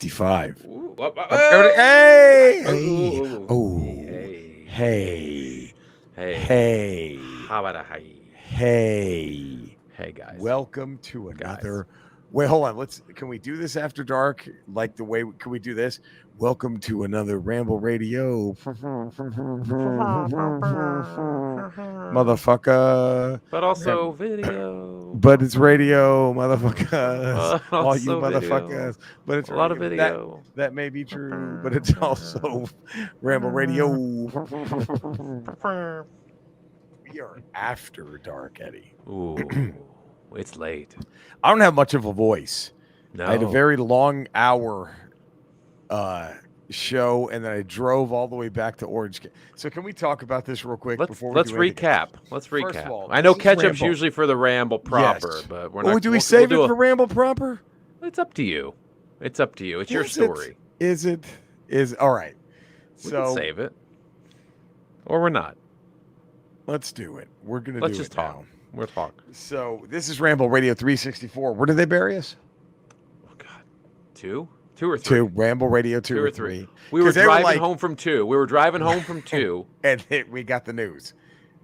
55. Ooh, Hey! Ooh. Oh. Hey. Hey. Hey. Hey. How about a hey? Hey. Hey, guys. Welcome to another. Wait, hold on. Can we do this after dark? Like the way, can we do this? Welcome to another Ramble Radio. Motherfucker. But also video. But it's radio, motherfuckers. But All you also video. motherfuckers. But it's A lot of radio. video. That may be true, but it's also Ramble Radio. We are after dark, Eddie. Ooh, it's late. I don't have much of a voice. No. I had a very long hour show, and then I drove all the way back to Orange. So can we talk about this real quick before we let's do anything recap. else? Let's First recap. of all, I know this is ketchup's Ramble. usually for the Ramble proper, Yes. but we're not. Do we save it for Ramble proper? It's up to you. It's up to you. It's your Is story. Is all right? We So can save it, or we're not. let's do it. We're gonna Let's do just it talk. now. We'll talk. So this is Ramble Radio 364. Where did they bury us? Oh God, two or three. Two. Ramble Radio two or three. We were 'Cause they were driving like- home from two. We were driving home from two, And we got the news.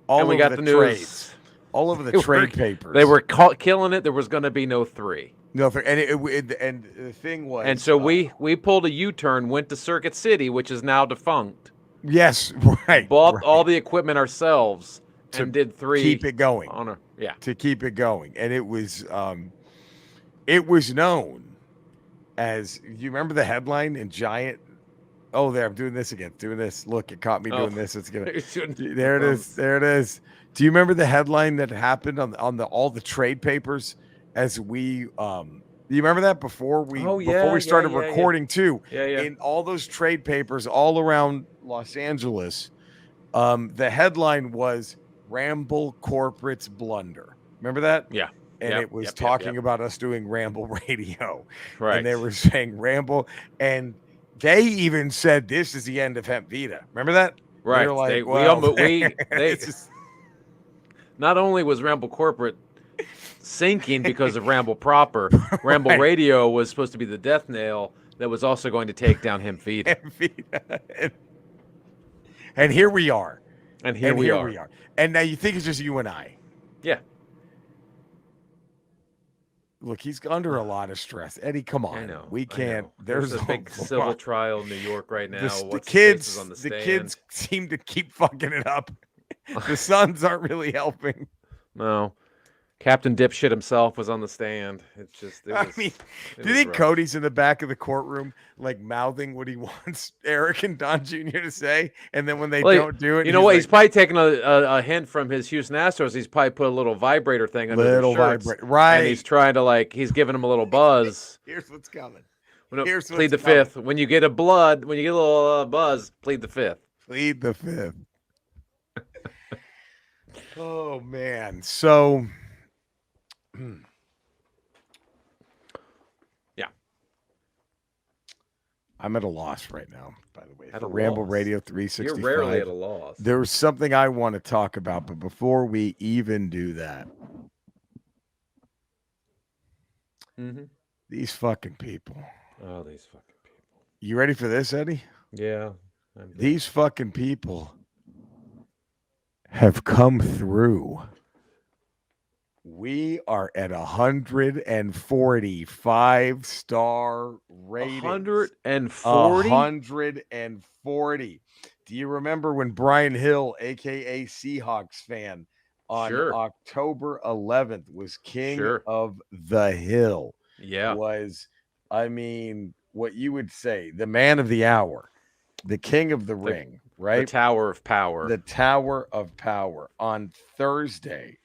and we got the news. trades. All over the They were- trade papers. They were killing it. There was going to be no three. no, and the thing was, And so we pulled a U-turn, went to Circuit City, which is now defunct, yes, right, bought right, all the equipment ourselves, To and did three. keep it going, on a, yeah. to keep it going, and it was known as, you remember the headline in Giant? Oh, there, I'm doing this again, doing this. Look, it caught me Oh. doing this. It's gonna. It shouldn't- There it is. There it is. Do you remember the headline that happened on all the trade papers as we you remember that before we started yeah. recording too? Yeah, yeah. In all those trade papers all around Los Angeles, the headline was Ramble Corporate's Blunder. Remember that? Yeah. And Yep, it was yep, talking about us doing Ramble Radio. Right. And they were saying Ramble, and they even said this is the end of Hemp Vita. Remember that? Right. They were like, They- well, they it's just- not only was Ramble Corporate sinking because of Ramble proper, Ramble Right. Radio was supposed to be the death nail that was also going to take down Hemp Vita. Hemp Vita. And here we are. And here we are. And now you think it's just you and I. Yeah. Look, he's under a lot of stress. Eddie, come on. I know. We I can't. know. There's a big civil trial in New York right now. The What's his face is kids, on the the stand. kids seem to keep fucking it up. The sons aren't really helping. No. Captain Dipshit himself was on the stand. It's just. I mean, do you think Cody's in the back of the courtroom, like mouthing what he wants Eric and Don Jr. to say, and then when they don't do it, you know what? like, He's probably taking a hint from his Houston Astros. He's probably put a little vibrator thing under their shirts, right? And he's trying to he's giving him a little buzz. Here's what's coming. Here's plead the fifth. When you get a little buzz, plead the fifth. Plead the fifth. Oh man, so. Yeah. I'm at a loss right now, by the way. At a Ramble loss. Radio 365. You're rarely at a loss. There was something I want to talk about, but before we even do that, these fucking people. Oh, these fucking people. You ready for this, Eddie? Yeah. These fucking people have come through. We are at 140 5-star ratings. 140? 140. Do you remember when Brian Hill, a.k.a. Seahawks fan, on October 11th was king of the hill? Yeah. Was, I mean, what you would say, the man of the hour, the king of the ring, right? The Tower of Power. The Tower of Power. On Thursday,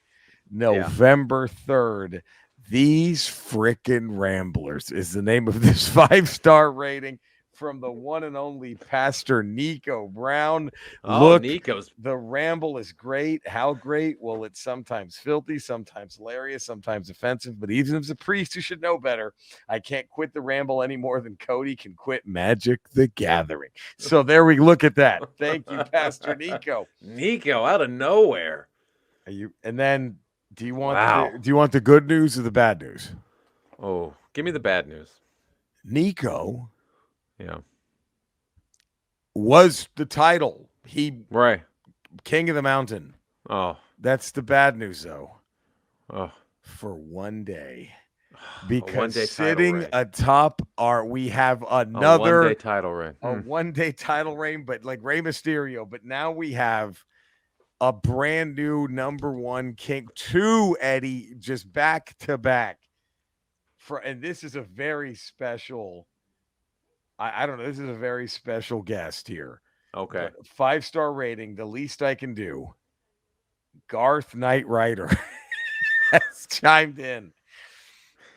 November 3rd, these frickin' Ramblers is the name of this 5-star rating from the one and only Pastor Nico Brown. Look, Nico's. The Ramble is great. How great? Well, it's sometimes filthy, sometimes hilarious, sometimes offensive, but even as a priest who should know better, I can't quit the Ramble any more than Cody can quit Magic the Gathering. So there we look at that. Thank you, Pastor Nico. Nico out of nowhere. And then do you want the good news or the bad news? Oh, give me the bad news. Nico Yeah. was the title. He Right. King of the Mountain. Oh. That's the bad news, though. Oh. For one day. A Because one-day title sitting reign. atop we have A another one-day title reign. a one-day title reign, but like Rey Mysterio. But now we have a brand new number one king, two Eddie, just back to back. And this is a very special. I don't know. This is a very special guest here. Okay. 5-star rating. The least I can do. Garth Knight Rider has chimed in.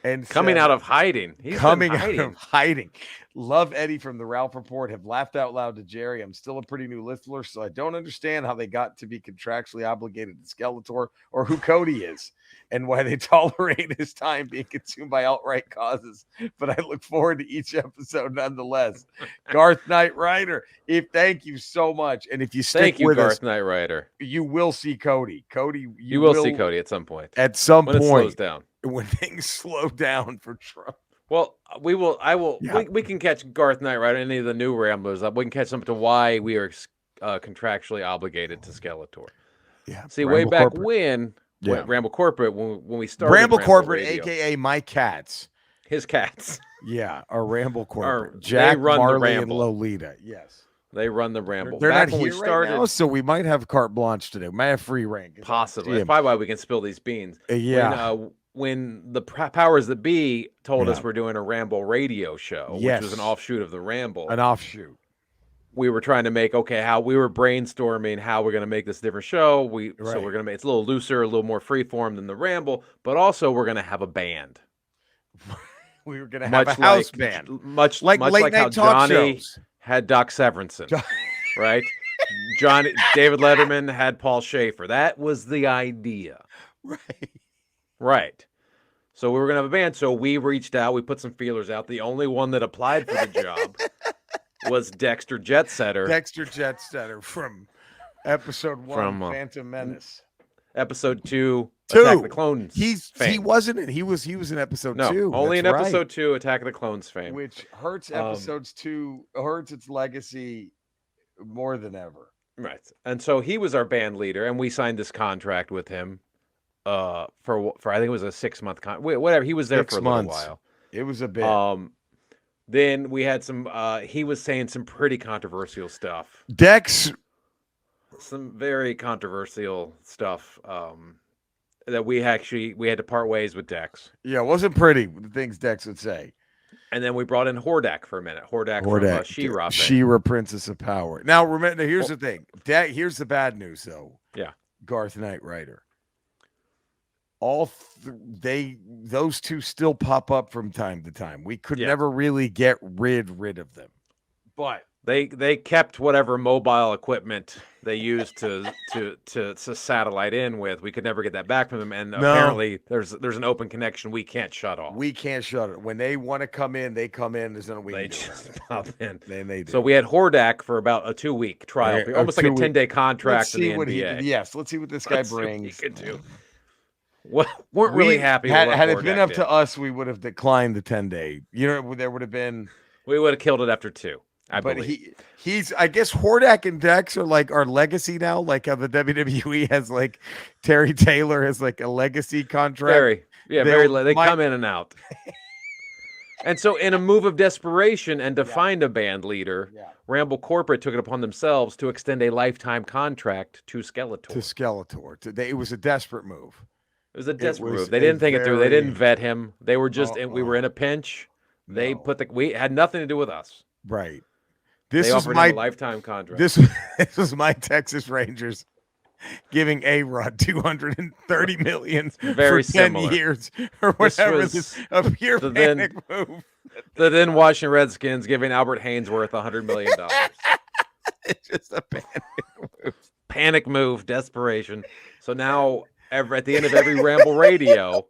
And coming out of hiding. He's coming out of hiding. Love Eddie from the Ralph Report. Have laughed out loud to Jerry. I'm still a pretty new listener, so I don't understand how they got to be contractually obligated to Skeletor or who Cody is and why they tolerate his time being consumed by outright causes. But I look forward to each episode nonetheless. Garth Knight Rider, thank you so much. And if you stick with Garth us, Knight Rider, you will see Cody. You will see Cody at some point. At some when point. It slows down. When things slow down for Trump. Well, we will. I will. Yeah. We can catch Garth Knight Rider, any of the new Ramblers up. We can catch them to why we are contractually obligated to Skeletor. Yeah. See, Ramble way back Corporate. when Ramble Corporate, when we started Ramble Corporate, Radio, aka my cats, his cats. Yeah, our Ramble Corporate. Jack, Marley, and Lolita. Yes. They run the Ramble. They're back not when here we started, right now, so we might have carte blanche today. We might have free reign. Possibly. That's probably why we can spill these beans. Yeah. When the powers that be told us we're doing a Ramble radio show, which was an offshoot of the Ramble. An offshoot. We were trying to make, how we were brainstorming how we're going to make this different show. So we're going to make it's a little looser, a little more freeform than the Ramble, but also we're going to have a band. We were going to have a house band. Much like how Johnny had Doc Severinsen, right? David Letterman had Paul Schaefer. That was the idea. Right. So we were going to have a band. So we reached out. We put some feelers out. The only one that applied for the job was Dexter Jetsetter. Dexter Jetsetter from episode 1, Phantom Menace. Episode 2, Attack of the Clones. He wasn't in. He was in episode 2. Only in episode 2, Attack of the Clones fame. Which hurts episodes 2, hurts its legacy more than ever. Right. And so he was our band leader, and we signed this contract with him. For I think it was a 6-month whatever. He was there for a little while. It was a bit. Then we had some. He was saying some pretty controversial stuff. Dex, some very controversial stuff. That we had to part ways with Dex. Yeah, it wasn't pretty. The things Dex would say. And then we brought in Hordak for a minute. Hordak. From She-Ra. She-Ra, Princess of Power. Now remember, here's the thing. Here's the bad news, though. Yeah. Garth Knight Rider. Those two still pop up from time to time. We could never really get rid of them, but they kept whatever mobile equipment they used to satellite in with. We could never get that back from them, and apparently there's an open connection we can't shut off. We can't shut it. When they want to come in, they come in. There's no way they just pop in. They do. So we had Hordak for about a 2-week trial, almost like a 10-day contract in the NBA. Yes, let's see what this guy brings. He could do. Weren't really happy. Had it been up to us, we would have declined the 10-day. There would have been. We would have killed it after 2. But he's. I guess Hordak and Dex are like our legacy now. Like how the WWE has like Terry Taylor has like a legacy contract. They come in and out. And so, in a move of desperation and to find a band leader, Ramble Corporate took it upon themselves to extend a lifetime contract to Skeletor. It was a desperate move. It was a desperate move. They didn't think it through. They didn't vet him. They were just. We were in a pinch. We had nothing to do with us. Right. They offered him a lifetime contract. This was my Texas Rangers giving A-Rod $230 million for 10 years or whatever. A pure panic move. The then Washington Redskins giving Albert Hainsworth $100 million. It's just a panic move. Panic move, desperation. So now. At the end of every Ramble Radio,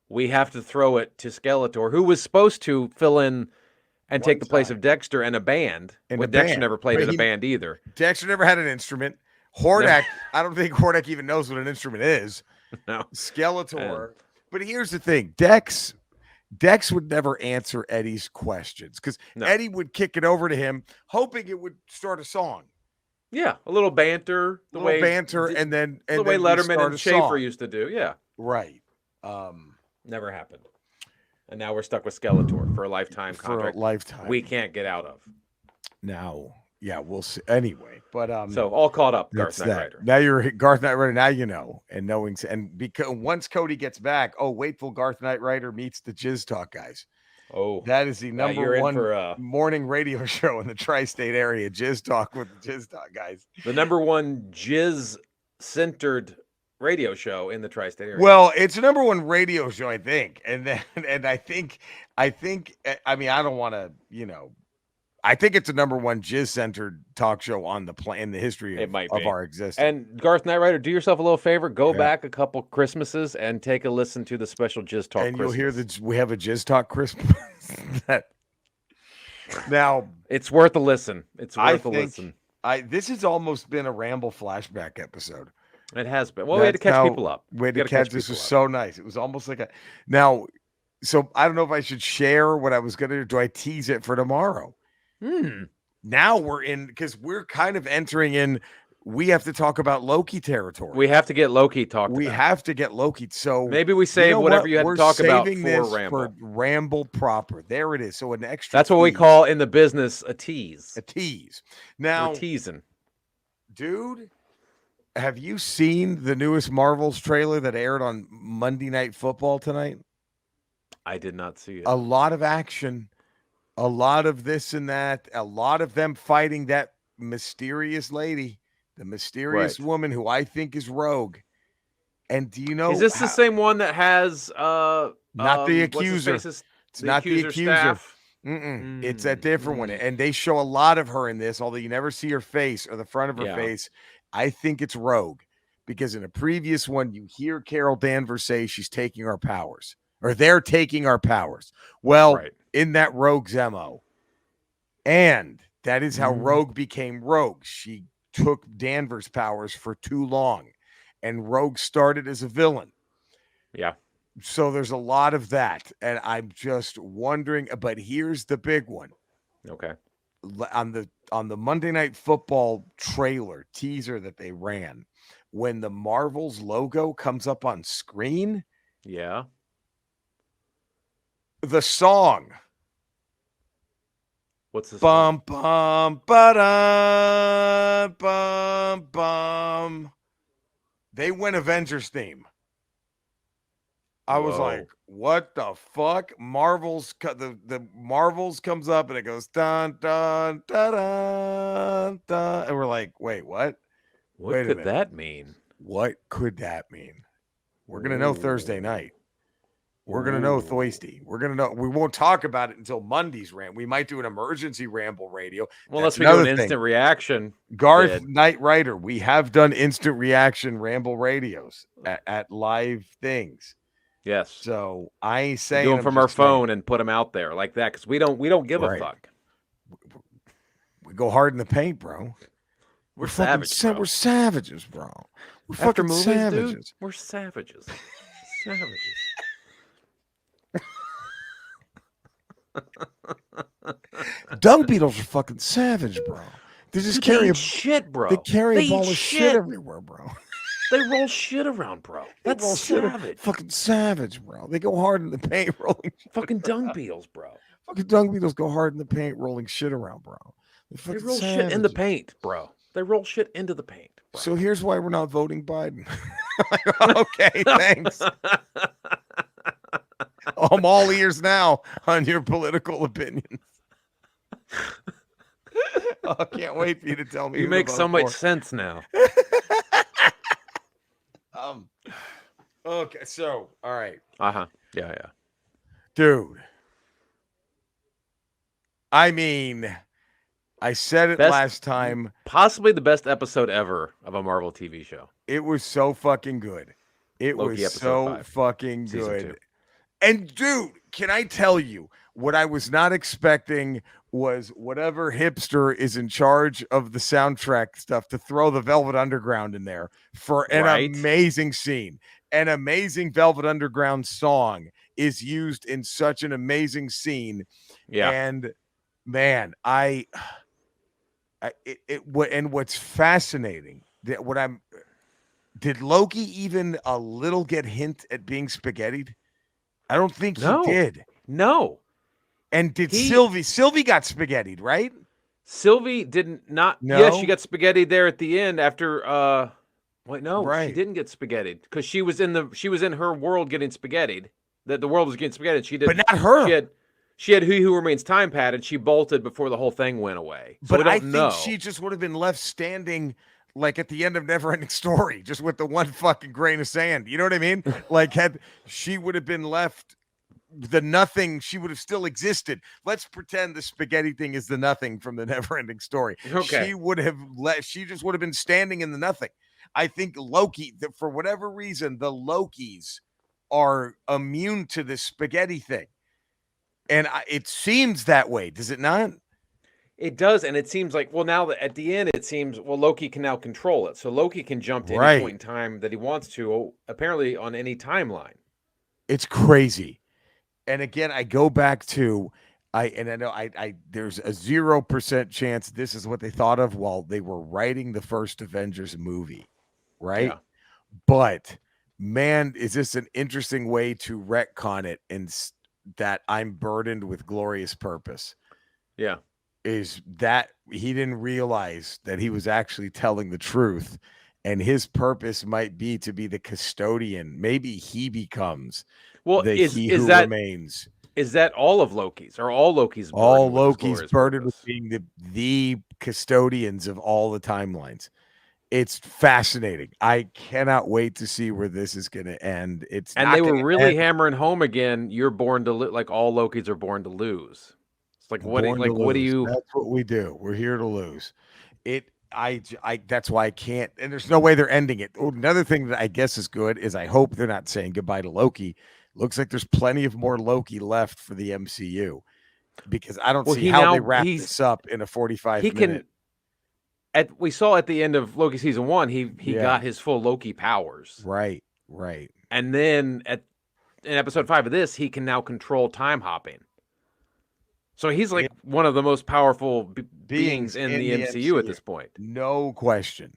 we have to throw it to Skeletor, who was supposed to fill in and take the place of Dexter and a band. Dexter never played in a band either. Dexter never had an instrument. Hordak, I don't think Hordak even knows what an instrument is. No. Skeletor. But here's the thing. Dex Dex would never answer Eddie's questions because Eddie would kick it over to him, hoping it would start a song. Yeah, a little banter, and then the way Letterman and Schaefer used to do. Yeah, right. Never happened, and now we're stuck with Skeletor for a lifetime contract. For a lifetime, we can't get out of. Now, yeah, we'll see. Anyway, but so all caught up, Garth Knight Rider. Now you're Garth Knight Rider. Now you know, and because once Cody gets back, wait till Garth Knight Rider meets the Jizz Talk guys. Oh, that is the number one morning radio show in the tri-state area. Jizz Talk with the Jizz Talk guys. The number one Jizz-centered radio show in the tri-state area. Well, it's the number one radio show, I think, and I think. I mean, I don't want to, I think it's the number one Jizz-centered talk show on the in the history of our existence. And Garth Knight Rider, do yourself a little favor. Go back a couple Christmases and take a listen to the special Jizz Talk and Christmas. You'll hear we have a Jizz Talk Christmas. Now, it's worth a listen. It's worth a listen. This has almost been a Ramble flashback episode. It has been. Well, we had to catch people up. We had to catch this was so nice. It was almost like now, so I don't know if I should share what I was going to do. Do I tease it for tomorrow? Now we're in, because we're kind of entering in, we have to talk about Loki territory. We have to get Loki talked about. Have to get Loki. So maybe we save whatever you had to talk about for Ramble. For Ramble proper. There it is. So an extra That's what we call in the business a tease. A tease. Now, we're teasing. Dude, have you seen the newest Marvels trailer that aired on Monday Night Football tonight? I did not see it. A lot of action. A lot of this and that, a lot of them fighting that mysterious lady, the mysterious woman who I think is Rogue. And do you know? Is this the same one that has not the accuser? It's not the accuser. It's a different one. And they show a lot of her in this, although you never see her face or the front of her face. I think it's Rogue, because in a previous one, you hear Carol Danvers say she's taking our powers, or they're taking our powers. Well, in that Rogue's MO. And that is how Rogue became Rogue. She took Danvers' powers for too long, and Rogue started as a villain. Yeah. So there's a lot of that, and I'm just wondering, but here's the big one. Okay. On the Monday Night Football trailer teaser that they ran, when the Marvels logo comes up on screen, the song. What's this? Bum bum ba bum bum. They went Avengers theme. I was like, "What the fuck?" Marvels, the Marvels comes up and it goes dun dun dun dun dun, and we're like, "Wait, what? What could that mean? What could that mean?" We're gonna know Thursday night. We're going to know Thoisty. We're going to know. We won't talk about it until Monday's rant. We might do an emergency Ramble Radio. Well, unless we do an instant reaction. Garth Knight Rider. We have done instant reaction Ramble Radios at live things. Yes. So I ain't saying do them from our phone and put them out there like that, because we don't give a fuck. We go hard in the paint, bro. We're savage. Bro. We're savages, bro. We're After fucking movies, savages. Dude, we're savages. Savages. Dung beetles are fucking savage, bro. They just carry shit, bro. They carry a ball of shit everywhere, bro. They roll shit around, bro. That's savage. Fucking savage, bro. They go hard in the paint rolling. Fucking dung beetles, bro. Fucking dung beetles go hard in the paint rolling shit around, bro. They roll shit in the paint, bro. They roll shit into the paint. Bro. So here's why we're not voting Biden. Okay, thanks. I'm all ears now on your political opinions. I can't wait for you to tell me. You make so much sense now. Okay, so all right. Yeah. Dude. I mean, I said it last time. Possibly the best episode ever of a Marvel TV show. It was so fucking good. It Loki was so fucking good. And dude, can I tell you what I was not expecting was whatever hipster is in charge of the soundtrack stuff to throw the Velvet Underground in there for an amazing scene, an amazing Velvet Underground song is used in such an amazing scene. Yeah. And man, and what's fascinating that did Loki even a little get hint at being spaghettied? I don't think he No. did. No. And did Sylvie got spaghettied, right? Sylvie didn't not. No. Yes, she got spaghetti there at the end after. Wait, no, Right. she didn't get spaghettied because she was in her world getting spaghettied. That the world was getting spaghettied. She did, but not her. She had He Who Remains time pad, and she bolted before the whole thing went away. So but we I don't know. think she just would have been left standing like at the end of Neverending Story, just with the one fucking grain of sand. You know what I mean? Like she would have been left the nothing, she would have still existed. Let's pretend the spaghetti thing is the nothing from the Neverending Story. Okay. She just would have been standing in the nothing. I think Loki, for whatever reason, the Lokis are immune to this spaghetti thing. And it seems that way, does it not? It does, and it seems like, well, now that at the end, it seems, well, Loki can now control it. So Loki can jump to any point in time that he wants to, apparently on any timeline. It's crazy. And again, I go back to, I know there's a 0% chance this is what they thought of while they were writing the first Avengers movie, right? Yeah. But man, is this an interesting way to retcon it, and that I'm burdened with glorious purpose. Yeah. Is that he didn't realize that he was actually telling the truth, and his purpose might be to be the custodian. Maybe he becomes remains. Is that all of Loki's? Or all Loki's burdened all with Loki's burdened purpose? with being the custodians of all the timelines? It's fascinating. I cannot wait to see where this is going to end. They were really hammering home again. You're born to like all Lokis are born to lose. It's like what do you? That's what we do. We're here to lose. That's why I can't. And there's no way they're ending it. Another thing that I guess is good is I hope they're not saying goodbye to Loki. Looks like there's plenty of more Loki left for the MCU, because I don't see how they wrap this up in a 45-minute. We saw at the end of Loki season 1, he got his full Loki powers. Right. And then in episode 5 of this, he can now control time hopping. So he's like one of the most powerful beings in the MCU at this point. No question.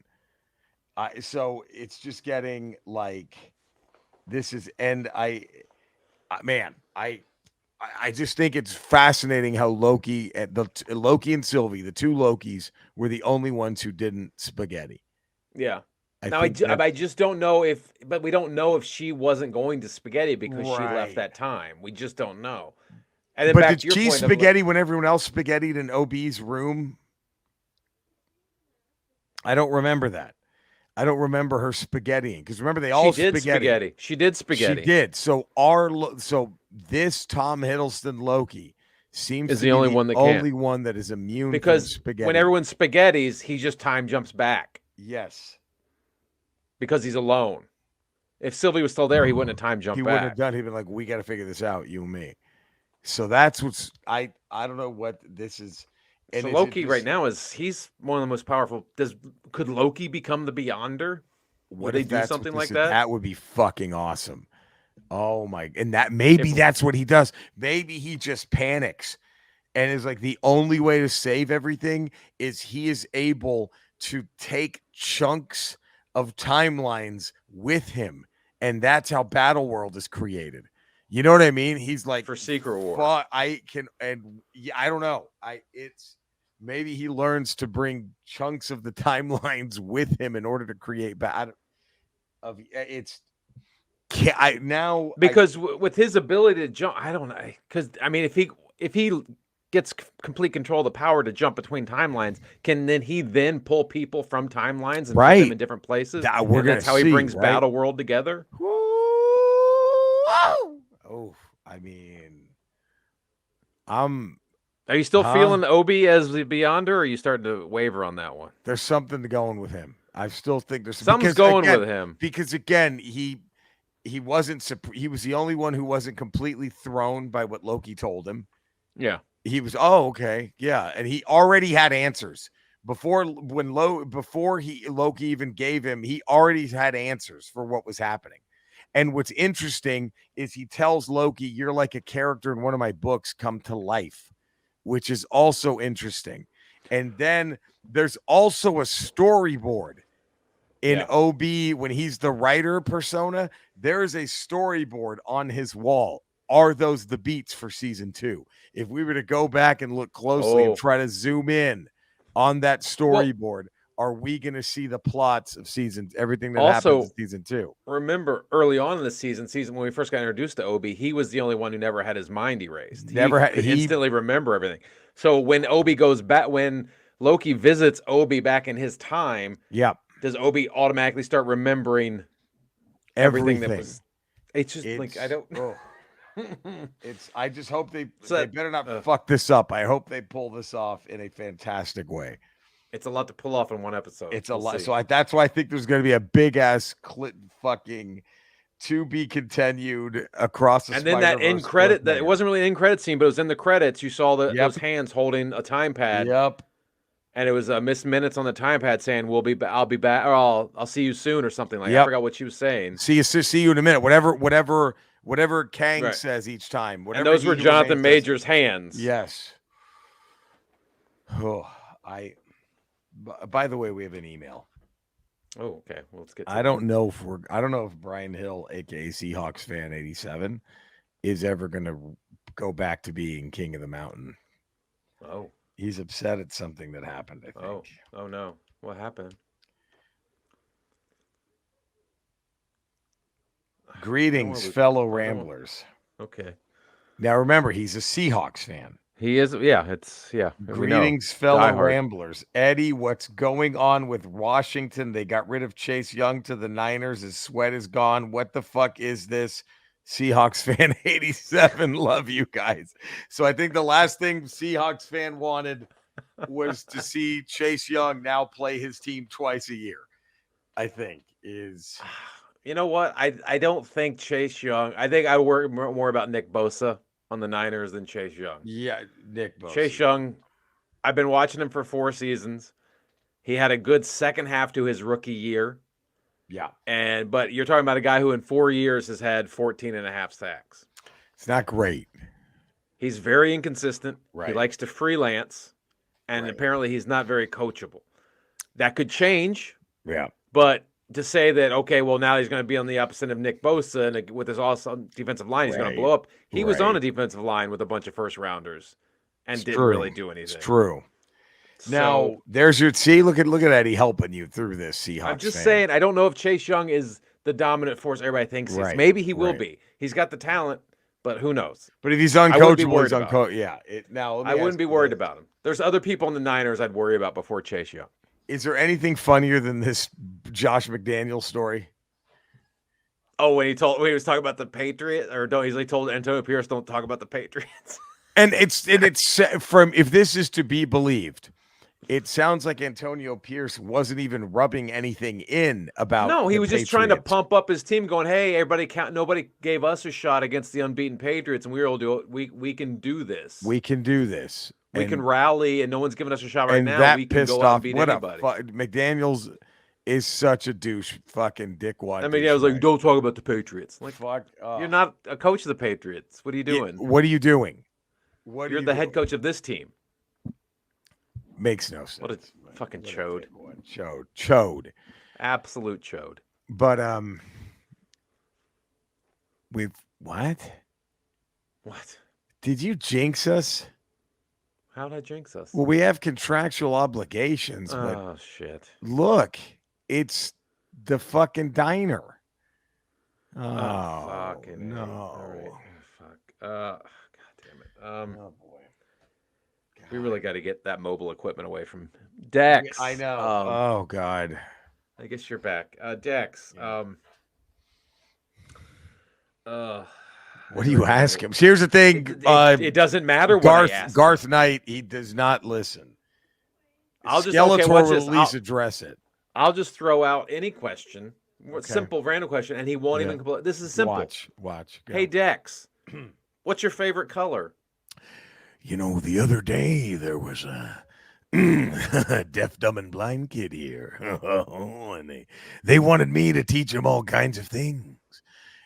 So it's just getting like, this is, and I just think it's fascinating how Loki and Sylvie, the two Lokis, were the only ones who didn't spaghetti. Yeah. I just don't know but we don't know if she wasn't going to spaghetti because she left that time. We just don't know. And then but did she spaghetti when everyone else spaghettied in OB's room? I don't remember that. I don't remember her spaghettiing, because remember they all spaghetti. She did spaghetti. She did. So this Tom Hiddleston Loki seems to be the only one that is immune from spaghetti. When everyone spaghettis, he just time jumps back. Yes. Because he's alone. If Sylvie was still there, he wouldn't have time jumped back. He wouldn't have done. He'd been like, we got to figure this out, you and me. So that's what's I don't know what this is. And so Loki right now he's one of the most powerful. Could Loki become the Beyonder? Would they do something like that? That would be fucking awesome. Oh my! And that's what he does. Maybe he just panics, and is like, the only way to save everything is he is able to take chunks of timelines with him, and that's how Battle World is created. You know what I mean? He's like, for Secret War. I don't know. Maybe he learns to bring chunks of the timelines with him in order to create with his ability to jump, I don't know. Because I mean, if he gets complete control of the power to jump between timelines, can he pull people from timelines and put them in different places? That's how he brings Battle World together. Oh, I mean, are you still feeling Obi as the Beyonder, or are you starting to waver on that one? There's something going with him. I still think there's something's going with him, because again, he was the only one who wasn't completely thrown by what Loki told him. Yeah, he was. Oh, okay, yeah, and he already had answers before Loki even gave him. He already had answers for what was happening. And what's interesting is he tells Loki, "You're like a character in one of my books come to life," which is also interesting. And then there's also a storyboard in OB when he's the writer persona. There is a storyboard on his wall. Are those the beats for season 2? If we were to go back and look closely and try to zoom in on that storyboard, are we going to see the plots of everything that happens in season 2? Remember early on in the season when we first got introduced to Obi, he was the only one who never had his mind erased. He could instantly remember everything. So when Obi goes back, when Loki visits Obi back in his time, does Obi automatically start remembering everything that was? It's just like I don't. I just hope they better not fuck this up. I hope they pull this off in a fantastic way. It's a lot to pull off in one episode. It's a lot. So that's why I think there's going to be a big ass fucking to be continued across the. And then that end credit, it wasn't really an end credit scene, but it was in the credits. You saw those hands holding a time pad. Yep. And it was Miss Minutes on the time pad saying, I'll be back, or I'll see you soon, or something like that. I forgot what she was saying. See you in a minute. Whatever Kang says each time. And those were Jonathan Major's hands. Yes. Oh, by the way, we have an email. Oh, okay. Well, let's get to I don't know if Brian Hill, aka Seahawks fan 87, is ever gonna go back to being King of the Mountain. Oh. He's upset at something that happened, I think. Oh no. What happened? Greetings, fellow Ramblers. Okay. Now remember, he's a Seahawks fan. He is, Greetings, fellow Ramblers. Eddie, what's going on with Washington? They got rid of Chase Young to the Niners. His sweat is gone. What the fuck is this? Seahawks fan 87. Love you guys. So I think the last thing Seahawks fan wanted was to see Chase Young now play his team twice a year. I think is. You know what? I don't think Chase Young. I think I worry more about Nick Bosa on the Niners than Chase Young. Yeah, Nick Bosa. Chase Young, I've been watching him for 4 seasons. He had a good second half to his rookie year. Yeah. But you're talking about a guy who in 4 years has had 14 and a half sacks. It's not great. He's very inconsistent. Right. He likes to freelance. And apparently he's not very coachable. That could change. Yeah. But to say that, okay, well, now he's going to be on the opposite of Nick Bosa and with his awesome defensive line, he's going to blow up. He was on a defensive line with a bunch of first rounders and didn't really do anything. It's true. Now, there's your look at Eddie helping you through this, Seahawks. I'm just saying, I don't know if Chase Young is the dominant force everybody thinks he is. Maybe he will be. He's got the talent, but who knows? But if he's uncoachable, he's uncoachable. Yeah. I wouldn't be worried about him. There's other people in the Niners I'd worry about before Chase Young. Is there anything funnier than this Josh McDaniel story? Oh, when he was talking about the Patriots, he told Antonio Pierce, don't talk about the Patriots. And it's from, if this is to be believed, it sounds like Antonio Pierce wasn't even rubbing anything in about. No, he was just trying to pump up his team, going, "Hey, nobody gave us a shot against the unbeaten Patriots, and we all do it. We can do this. We can do this. We can rally, and no one's giving us a shot right now. We can go out and beat anybody." McDaniels is such a douche, fucking dickwad. I mean, I was like, "Don't talk about the Patriots." Like, fuck, you're not a coach of the Patriots. What are you doing? What are you doing? You're the head coach of this team. Makes no sense. What a fucking chode. Chode. Absolute chode. But we've what? What? Did you jinx us? How did I jinx us? Well, we have contractual obligations. Oh shit! Look, it's the fucking diner. Oh fucking no! All right. Fuck. God damn it. Oh boy. We really got to get that mobile equipment away from Dex. I know. Oh God. I guess you're back. Dex. Yeah. What do you ask him? Here's the thing. It doesn't matter what I ask. Garth Knight, he does not listen. Skeletor will at least address it. I'll just throw out any question, simple random question, and he won't even complete. This is simple. Watch. Go. Hey Dex, what's your favorite color? You know, the other day there was a deaf, dumb, and blind kid here, and they wanted me to teach him all kinds of things.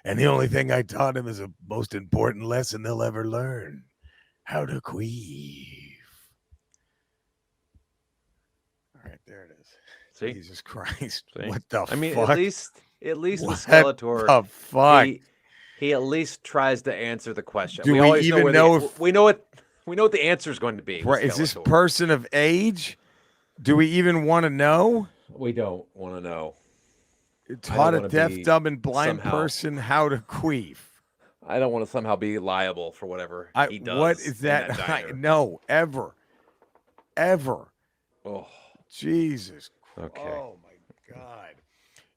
And the only thing I taught him is a most important lesson they'll ever learn: how to queef. All right, there it is. See? Jesus Christ. See? What the I mean, fuck? at least the What Skeletor, the fuck? he at least tries to answer the question. Do we always even where know the, if- we know what the answer is going to be? with Is this Skeletor. person of age? Do we even want to know? We don't want to know. Taught a wanna deaf, be dumb, and blind somehow- person how to queef. I don't want to somehow be liable for whatever he does. What is in that? diner. No, ever. Oh, Jesus. okay. Oh my God.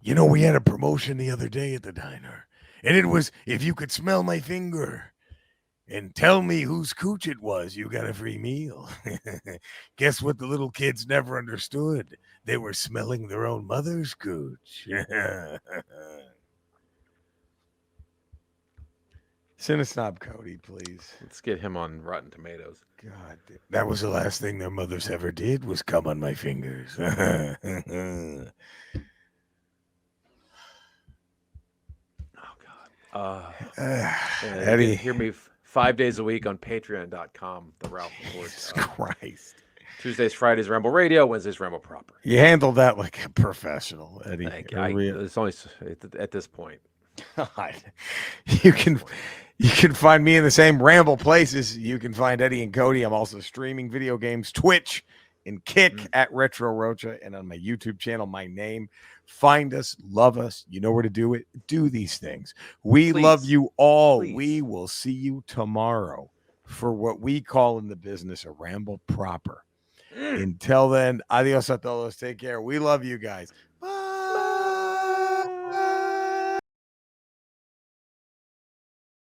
You know, we had a promotion the other day at the diner, and it was, if you could smell my finger and tell me whose cooch it was, you got a free meal. Guess what the little kids never understood? They were smelling their own mother's cooch. Cinesnob Cody, please. Let's get him on Rotten Tomatoes. God, that was the last thing their mothers ever did, was come on my fingers. Oh God. Eddie. Hear me 5 days a week on Patreon.com. The Ralph Report. Jesus Christ. Tuesdays, Fridays, Ramble Radio. Wednesdays, Ramble Proper. You handled that like a professional, Eddie. Thank you. It's only at this point. God. You can find me in the same Ramble places. You can find Eddie and Cody. I'm also streaming video games, Twitch and Kick at Retro Rocha, and on my YouTube channel, my name. Find us, love us. You know where to do it. Do these things. We Please. love you all. Please. We will see you tomorrow for what we call in the business a Ramble Proper. Until then, adios a todos. Take care. We love you guys.